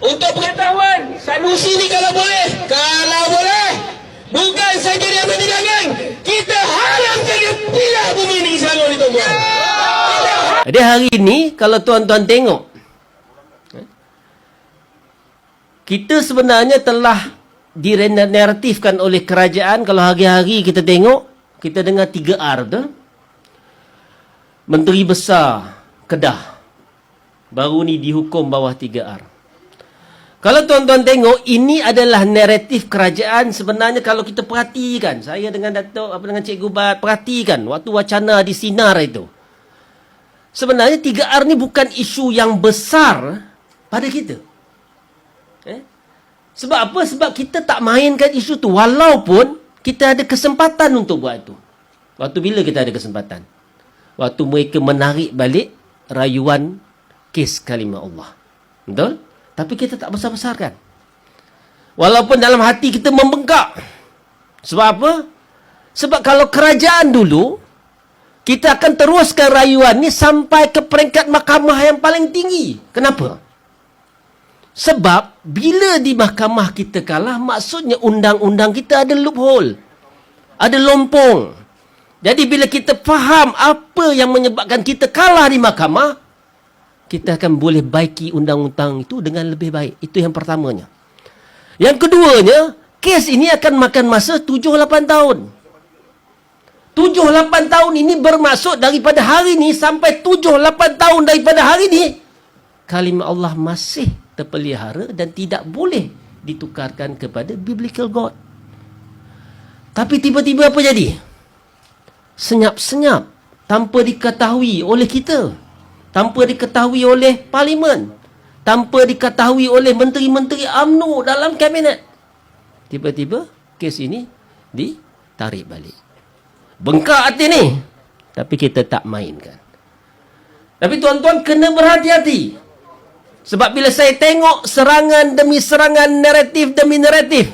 Untuk pengetahuan, Sanusi ni kalau boleh, bukan saja dia meninggalkan, kita haramkan dia pindah bumi ni selama ni, tuan-tuan. Jadi hari ni kalau tuan-tuan tengok, kita sebenarnya telah dinaratifkan oleh kerajaan. Kalau hari-hari kita tengok, kita dengar 3R tu. Menteri Besar Kedah baru ni dihukum bawah 3R. Kalau tuan-tuan tengok, ini adalah naratif kerajaan. Sebenarnya kalau kita perhatikan, saya dengan dengan Cikgu Bat perhatikan waktu wacana di Sinar itu. Sebenarnya 3R ni bukan isu yang besar pada kita. Sebab apa? Sebab kita tak mainkan isu tu. Walaupun kita ada kesempatan untuk buat itu. Waktu bila kita ada kesempatan? Waktu mereka menarik balik rayuan kes kalimah Allah. Betul? Tapi kita tak besar-besarkan. Walaupun dalam hati kita membengkak. Sebab apa? Sebab kalau kerajaan dulu, kita akan teruskan rayuan ni sampai ke peringkat mahkamah yang paling tinggi. Kenapa? Sebab bila di mahkamah kita kalah, maksudnya undang-undang kita ada loophole. Ada lompong. Jadi bila kita faham apa yang menyebabkan kita kalah di mahkamah, kita akan boleh baiki undang-undang itu dengan lebih baik. Itu yang pertamanya. Yang keduanya, kes ini akan makan masa 7-8 tahun. 7-8 tahun ini bermaksud daripada hari ini sampai 7-8 tahun daripada hari ini, kalimah Allah masih terpelihara dan tidak boleh ditukarkan kepada biblical God. Tapi tiba-tiba apa jadi? Senyap-senyap, tanpa diketahui oleh kita, tanpa diketahui oleh parlimen, tanpa diketahui oleh menteri-menteri UMNO dalam kabinet. Tiba-tiba kes ini ditarik balik. Bengkak hati ni, tapi kita tak mainkan. Tapi tuan-tuan kena berhati-hati. Sebab bila saya tengok serangan demi serangan, naratif demi naratif,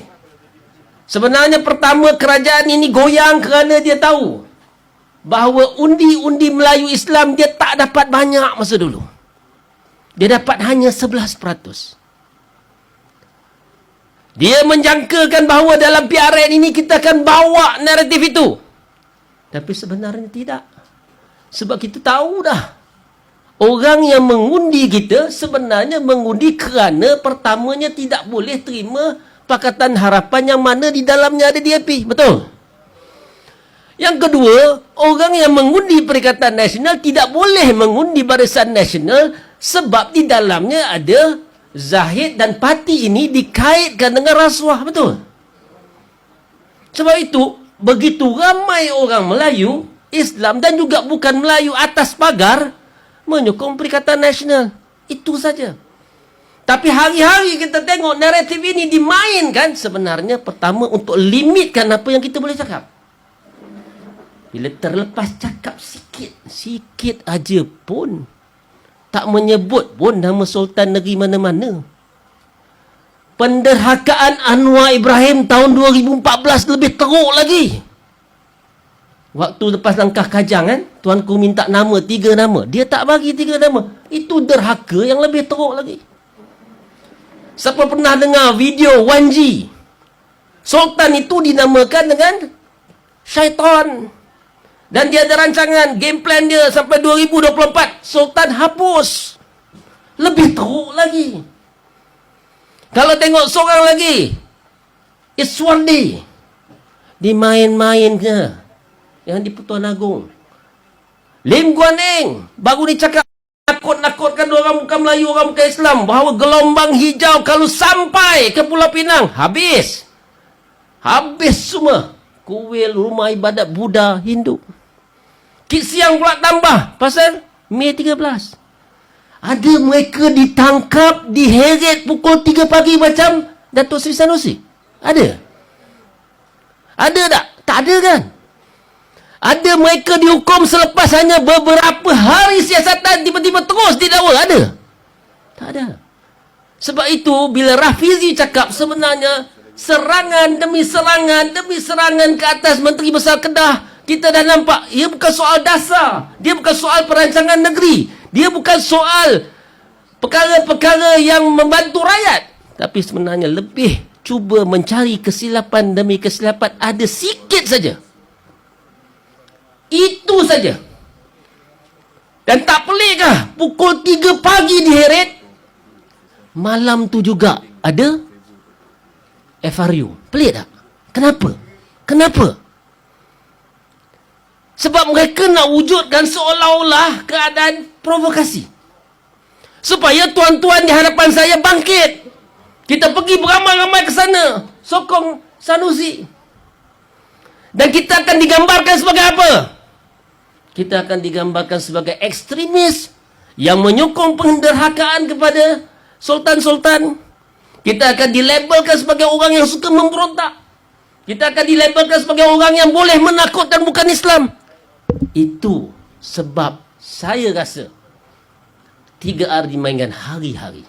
sebenarnya pertama kerajaan ini goyang kerana dia tahu bahawa undi-undi Melayu Islam dia tak dapat banyak masa dulu. Dia dapat hanya 11%. Dia menjangkakan bahawa dalam PRN ini kita akan bawa naratif itu. Tapi sebenarnya tidak. Sebab kita tahu dah, orang yang mengundi kita sebenarnya mengundi kerana pertamanya tidak boleh terima Pakatan Harapan yang mana di dalamnya ada DAP. Betul? Yang kedua, orang yang mengundi Perikatan Nasional tidak boleh mengundi Barisan Nasional sebab di dalamnya ada Zahid dan parti ini dikaitkan dengan rasuah. Betul? Sebab itu, begitu ramai orang Melayu, Islam dan juga bukan Melayu atas pagar menyokong Perikatan Nasional. Itu saja. Tapi hari-hari kita tengok naratif ini dimainkan sebenarnya pertama untuk limitkan apa yang kita boleh cakap. Bila terlepas cakap sikit aja pun, tak menyebut pun nama Sultan Negeri mana-mana. Penderhakaan Anwar Ibrahim tahun 2014 lebih teruk lagi. Waktu lepas langkah Kajang kan, tuanku minta nama 3 nama. Dia tak bagi 3 nama. Itu derhaka yang lebih teruk lagi. Siapa pernah dengar video Wanji? Sultan itu dinamakan dengan syaitan. Dan dia ada rancangan, game plan dia sampai 2024. Sultan hapus. Lebih teruk lagi. Kalau tengok seorang lagi, Iswardi, dimain-main ke yang di Pertuan Agong. Lim Guan Eng baru ni cakap nakut-nakutkan orang bukan Melayu, orang bukan Islam, bahawa gelombang hijau kalau sampai ke Pulau Pinang habis semua kuil, rumah ibadat Buddha, Hindu. Kit siang pula tambah pasal Mei 13. Ada mereka ditangkap, diheret pukul 3 pagi macam Datuk Seri Sanusi. Ada tak? Tak ada kan? Ada mereka dihukum selepas hanya beberapa hari siasatan, tiba-tiba terus didakwa. Ada? Tak ada. Sebab itu bila Rafizi cakap sebenarnya serangan demi serangan demi serangan ke atas Menteri Besar Kedah, kita dah nampak ia bukan soal dasar, dia bukan soal perancangan negeri, dia bukan soal perkara-perkara yang membantu rakyat. Tapi sebenarnya lebih cuba mencari kesilapan demi kesilapan. Ada sikit saja. Itu saja. Dan tak pelikkah pukul 3 pagi di Heret, malam tu juga ada FRU. Pelik tak? Kenapa? Kenapa? Sebab mereka nak wujudkan seolah-olah keadaan provokasi. Supaya tuan-tuan di hadapan saya bangkit. Kita pergi beramai-ramai ke sana. Sokong Sanusi. Dan kita akan digambarkan sebagai apa? Kita akan digambarkan sebagai ekstremis yang menyokong penderhakaan kepada sultan-sultan. Kita akan dilabelkan sebagai orang yang suka memberontak. Kita akan dilabelkan sebagai orang yang boleh menakutkan bukan Islam. Itu sebab saya rasa 3R dimainkan hari-hari.